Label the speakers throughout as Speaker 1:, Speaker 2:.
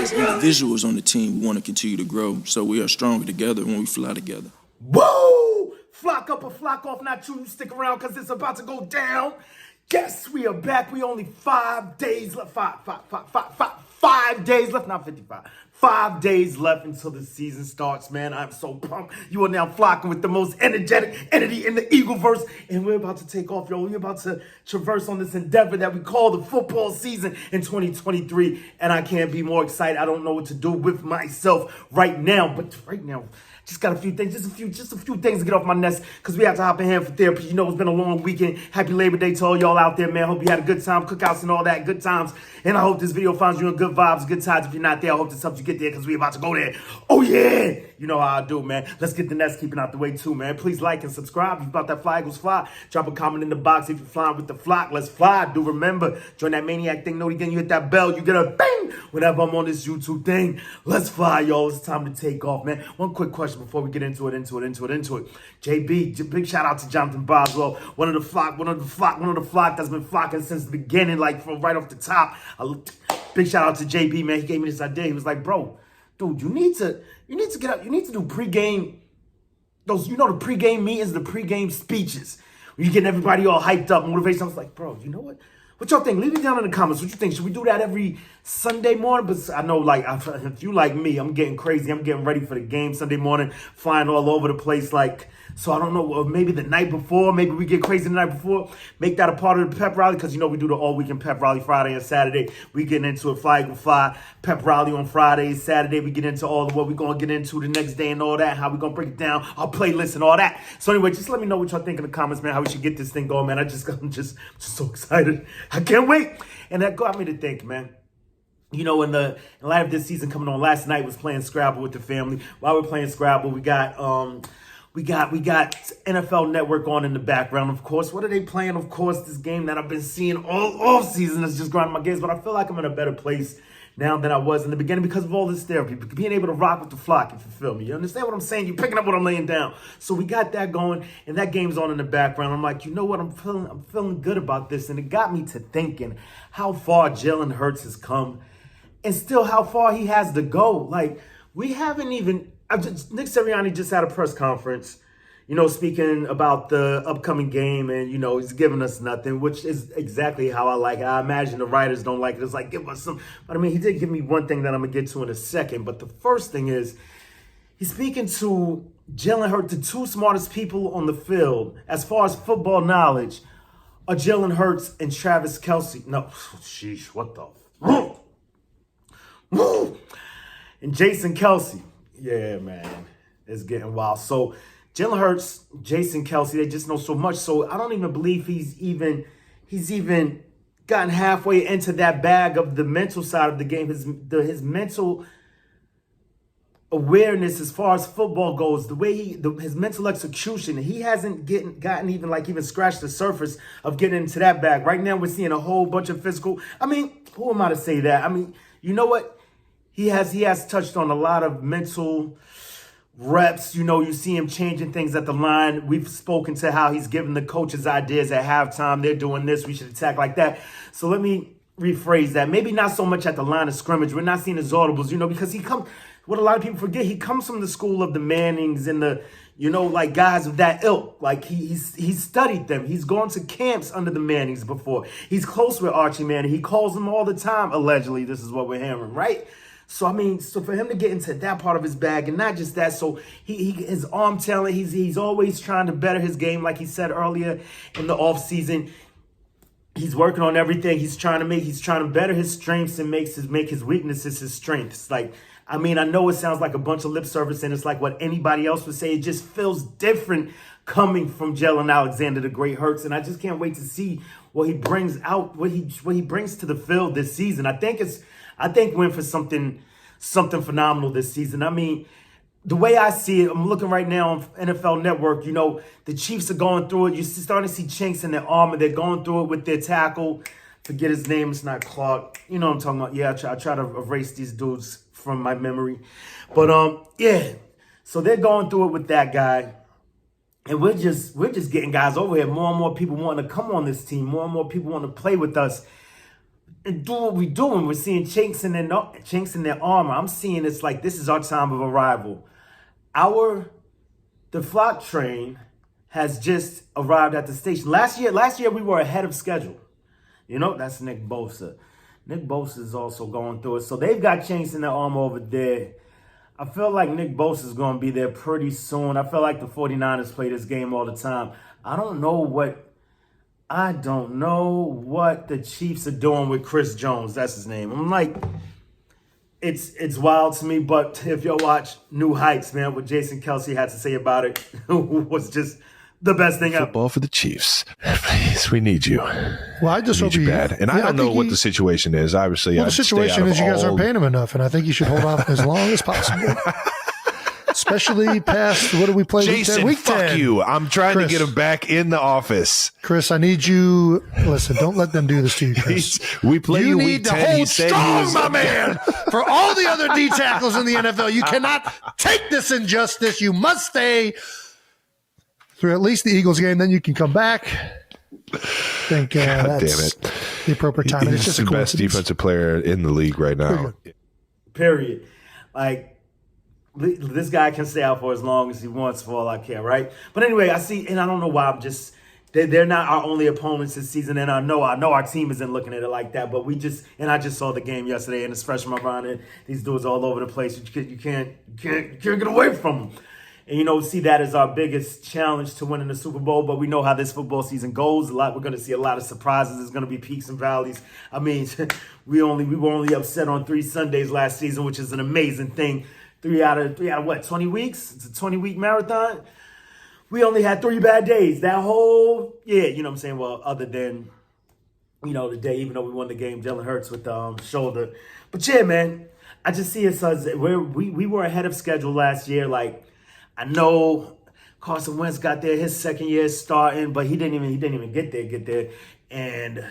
Speaker 1: visuals on the team, we want to continue to grow. So we are stronger together when we fly together.
Speaker 2: Whoa! Flock up or flock off, not true. You stick around because it's about to go down. Yes, we are back. We only 5 days left. 5 days left, not 55. 5 days left until the season starts, man. I'm so pumped. You are now flocking with the most energetic entity in the Eagleverse. And we're about to take off, yo. We're about to traverse on this endeavor that we call the football season in 2023. And I can't be more excited. I don't know what to do with myself right now. But right now, just got a few things, just a few things to get off my nest because we have to hop in here for therapy. You know, it's been a long weekend. Happy Labor Day to all y'all out there, man. Hope you had a good time, cookouts and all that, good times. And I hope this video finds you in good vibes, good times. If you're not there, I hope this helps you get there because we're about to go there. Oh, yeah. You know how I do, man. Let's get the nest keeping out the way, too, man. Please like and subscribe. If you thought that fly equals fly, drop a comment in the box. If you're flying with the flock, let's fly. Do remember, join that maniac thing. Note again, you hit that bell, you get a bang whenever I'm on this YouTube thing. Let's fly, y'all. It's time to take off, man. One quick question before we get into it. JB, big shout out to Jonathan Boswell, one of the flock that's been flocking since the beginning, like from right off the top. Big shout out to JB, man. He gave me this idea. He was like, bro, dude, you need to get up. You need to do pregame, those, you know, the pregame meetings, the pregame speeches. Where you getting everybody all hyped up, motivation. I was like, bro, you know what? What y'all think? Leave it down in the comments. What you think? Should we do that every Sunday morning? But I know, like, if you like me, I'm getting crazy. I'm getting ready for the game Sunday morning, flying all over the place. Like, so I don't know, maybe the night before, maybe we get crazy the night before. Make that a part of the pep rally because, you know, we do the all-weekend pep rally Friday and Saturday. We getting into it, Fly Eagle Fly, pep rally on Friday, Saturday. We get into all of what we're going to get into the next day and all that, how we going to break it down, our playlist and all that. So anyway, just let me know what y'all think in the comments, man, how we should get this thing going, man. I'm just so excited. I can't wait. And that got me to think, man. You know, in light of this season coming on, last night was playing Scrabble with the family. While we're playing Scrabble, we got NFL Network on in the background, of course. What are they playing? Of course, this game that I've been seeing all off season is just grinding my gears. But I feel like I'm in a better place now than I was in the beginning because of all this therapy, being able to rock with the flock, if you feel me. You understand what I'm saying? You're picking up what I'm laying down. So we got that going, and that game's on in the background. I'm like, you know what? I'm feeling good about this. And it got me to thinking how far Jalen Hurts has come and still how far he has to go. Like, we haven't even... Nick Sirianni just had a press conference, you know, speaking about the upcoming game, and, you know, he's giving us nothing, which is exactly how I like it. I imagine the writers don't like it. It's like, give us some. But, I mean, he did give me one thing that I'm going to get to in a second. But the first thing is he's speaking to Jalen Hurts, the two smartest people on the field, as far as football knowledge, are Jalen Hurts and Travis Kelce. No, sheesh, what the? And Jason Kelce. Yeah, man, it's getting wild. So Jalen Hurts, Jason Kelce, they just know so much. So I don't even believe he's even gotten halfway into that bag of the mental side of the game. His mental awareness as far as football goes, the way his mental execution, he hasn't gotten even scratched the surface of getting into that bag. Right now, we're seeing a whole bunch of physical. I mean, who am I to say that? I mean, you know what? He has touched on a lot of mental reps. You know, you see him changing things at the line. We've spoken to how he's giving the coaches ideas at halftime. They're doing this. We should attack like that. So let me rephrase that. Maybe not so much at the line of scrimmage. We're not seeing his audibles, you know, because what a lot of people forget, he comes from the school of the Mannings and the, you know, like guys of that ilk. Like he's studied them. He's gone to camps under the Mannings before. He's close with Archie Manning. He calls them all the time. Allegedly, this is what we're hearing, right? So, I mean, so for him to get into that part of his bag, and not just that, so his arm talent, he's always trying to better his game, like he said earlier in the offseason. He's working on everything. He's trying to better his strengths and make his weaknesses his strengths. Like, I mean, I know it sounds like a bunch of lip service, and it's like what anybody else would say. It just feels different coming from Jalen Alexander, the great Hurts, and I just can't wait to see what he brings out, what he brings to the field this season. I think we're in for something phenomenal this season. I mean, the way I see it, I'm looking right now on NFL Network, you know, the Chiefs are going through it. You're starting to see chinks in their armor. They're going through it with their tackle. Forget his name. It's not Clark. You know what I'm talking about. Yeah, I try to erase these dudes from my memory. But, yeah. So they're going through it with that guy. And we're just getting guys over here. More and more people wanting to come on this team. More and more people want to play with us. and do what we're doing. We're seeing chinks in their armor. I'm seeing it's like this is our time of arrival. The flock train has just arrived at the station. Last year we were ahead of schedule. You know, that's Nick Bosa. Nick Bosa is also going through it. So they've got chinks in their armor over there. I feel like Nick Bosa is going to be there pretty soon. I feel like the 49ers play this game all the time. I don't know what the Chiefs are doing with Chris Jones. That's his name. I'm like, it's wild to me. But if y'all watch New Heights, man, what Jason Kelsey had to say about it was just the best thing ever.
Speaker 3: Football for the Chiefs. Please, we need you.
Speaker 4: Well, I just
Speaker 3: hope
Speaker 4: hope
Speaker 3: you bad. And I don't know what the situation is. Obviously,
Speaker 4: the situation is you guys aren't paying him enough, and I think you should hold off as long as possible. Especially past, what do we play?
Speaker 3: Jason,
Speaker 4: week 10?
Speaker 3: Fuck you. I'm trying to get him back in the office.
Speaker 4: Chris, I need you. Listen, don't let them do this to you, Chris.
Speaker 3: We play you
Speaker 4: need
Speaker 3: week
Speaker 4: to
Speaker 3: 10.
Speaker 4: hold strong, my man. For all the other D tackles in the NFL, you cannot take this injustice. You must stay through at least the Eagles game. Then you can come back. I think that's the appropriate time.
Speaker 3: He's just the best defensive player in the league right now.
Speaker 2: Period. Like, this guy can stay out for as long as he wants, for all I care, right? But anyway, I see, and I don't know why they're not our only opponents this season, and I know our team isn't looking at it like that, but I just saw the game yesterday, and it's fresh in my mind, and these dudes all over the place. You can't get away from them. And, see that as our biggest challenge to winning the Super Bowl, but we know how this football season goes. We're going to see a lot of surprises. There's going to be peaks and valleys. I mean, we were only upset on 3 Sundays last season, which is an amazing thing. 3 out of what, 20 weeks? It's a 20-week marathon. We only had 3 bad days. That whole, you know what I'm saying? Well, other than, the day, even though we won the game, Jalen Hurts with the shoulder. But yeah, man, I just see it as we were ahead of schedule last year. Like, I know Carson Wentz got there his second year starting, but he didn't even get there. And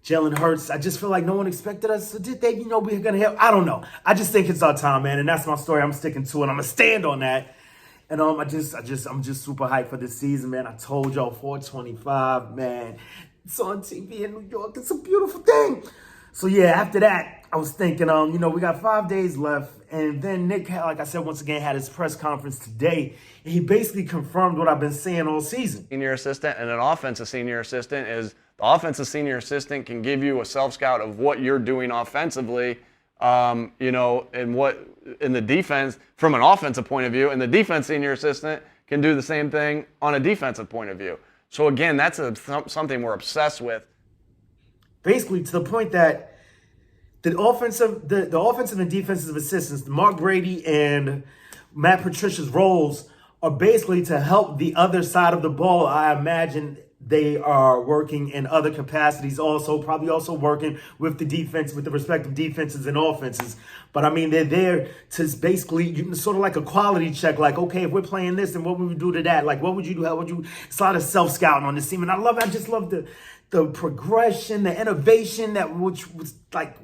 Speaker 2: Jalen Hurts, I just feel like no one expected us. So did they, we were going to help? I don't know. I just think it's our time, man. And that's my story. I'm sticking to it. I'm going to stand on that. And I'm just super hyped for this season, man. I told y'all 425, man. It's on TV in New York. It's a beautiful thing. So yeah, after that, I was thinking, we got 5 days left. And then Nick, like I said, once again, had his press conference today. And he basically confirmed what I've been saying all season.
Speaker 5: Senior assistant and an offensive senior assistant is the offensive senior assistant can give you a self-scout of what you're doing offensively, and what in the defense from an offensive point of view, and the defense senior assistant can do the same thing on a defensive point of view. So again, that's something we're obsessed with.
Speaker 2: Basically, to the point that the offensive and defensive assistants, Mark Brady and Matt Patricia's roles are basically to help the other side of the ball. I imagine they are working in other capacities also, probably also working with the defense, with the respective defenses and offenses. But I mean, they're there to basically sort of like a quality check. Like, okay, if we're playing this, then what would we do to that? Like, what would you do? How would you? It's a lot of self-scouting on this team. And I just love the progression, the innovation which was like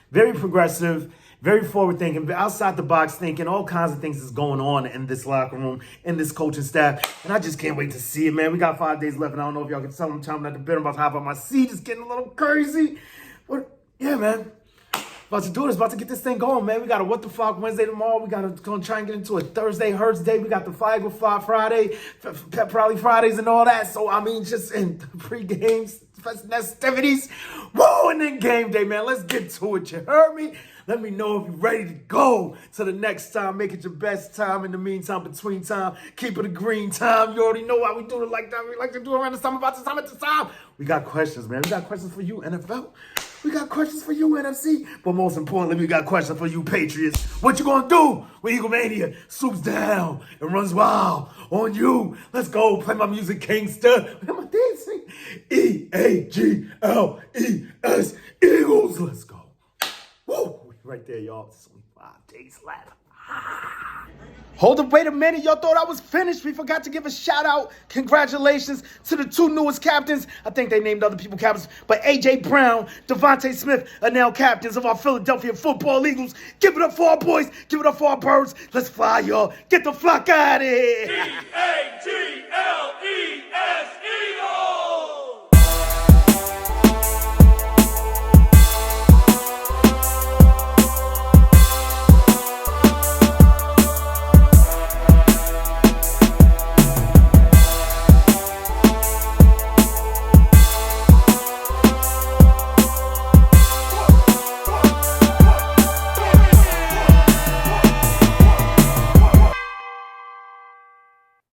Speaker 2: very progressive, very forward-thinking, outside the box thinking, all kinds of things is going on in this locker room, in this coaching staff. And I just can't wait to see it, man. We got 5 days left, and I don't know if y'all can tell I'm chomping at the bit. I'm about to hop on my seat. It's getting a little crazy. But, yeah, man. About to do this. About to get this thing going, man. We got a What the Fuck Wednesday tomorrow. We got to go and try and get into a Thursday Hurts day. We got the Flagler Friday, Pep Rally Fridays and all that. So, I mean, just in pre-games, festivities. Whoa, and then game day, man. Let's get to it. You heard me? Let me know if you're ready to go to the next time. Make it your best time. In the meantime, between time, keep it a green time. You already know why we do it like that. We like to do it around the summer, about the time at the time. We got questions, man. We got questions for you, NFL. We got questions for you, NFC. But most importantly, we got questions for you, Patriots. What you gonna do when Eaglemania swoops down and runs wild on you? Let's go. Play my music, Kingster. What am I dancing? E-A-G-L-E-S. Eagles. Let's go. Woo. Right there, y'all. It's only 5 days left. Hold up, wait a minute. Y'all thought I was finished. We forgot to give a shout out. Congratulations to the 2 newest captains. I think they named other people captains, but A.J. Brown, Devontae Smith are now captains of our Philadelphia Football Eagles. Give it up for our boys. Give it up for our birds. Let's fly, y'all. Get the flock out of here.
Speaker 6: E-A-G-L-E-S, Eagles!